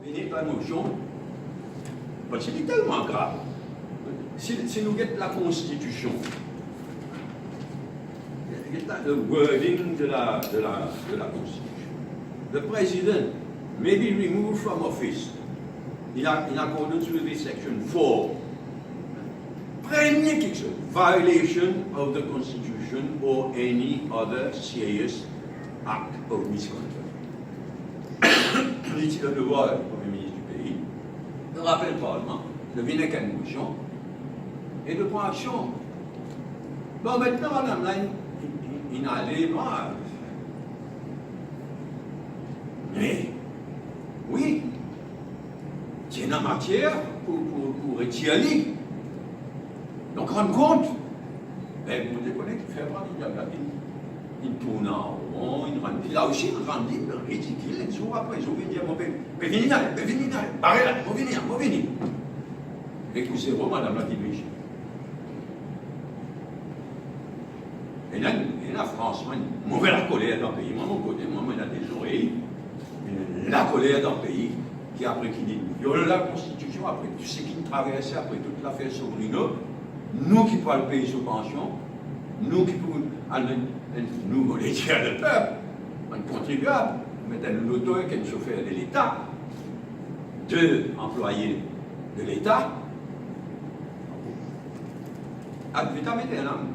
venez la notion, c'est tellement grave. Si nous regardons la Constitution, le wording de la Constitution, le président may be removed from office in accordance with this section 4. Premier quelque chose, violation of the Constitution or any other serious act of misconduct. Il a le devoir du Premier ministre du pays de rappeler le Parlement, de venir avec une motion et de prendre action. Bon, maintenant, madame, là, il n'a allé mal. Mais, oui, c'est une matière pour retirer. Donc, rendre compte, ben, vous déconnez qu'il fait pas il tourne en rond, il a aussi rendu ridicule, et jour après, je vais dire, mais venez là, barrez là, venez. Écoutez-vous, madame la dirigeante. Et là, franchement, mauvais la colère d'un pays, moi, mon côté, moi, il a des oreilles, la colère d'un pays qui, après, qui dit, viole la Constitution, après, tu sais qui traverse, après toute l'affaire sur Bruno, nous qui pouvons payer sous pension, nous qui pouvons, nous, les tiers de peuple, un contribuable, mais l'auteur qui est le chauffeur de l'État, deux employés de l'État, ad vitam aeternam.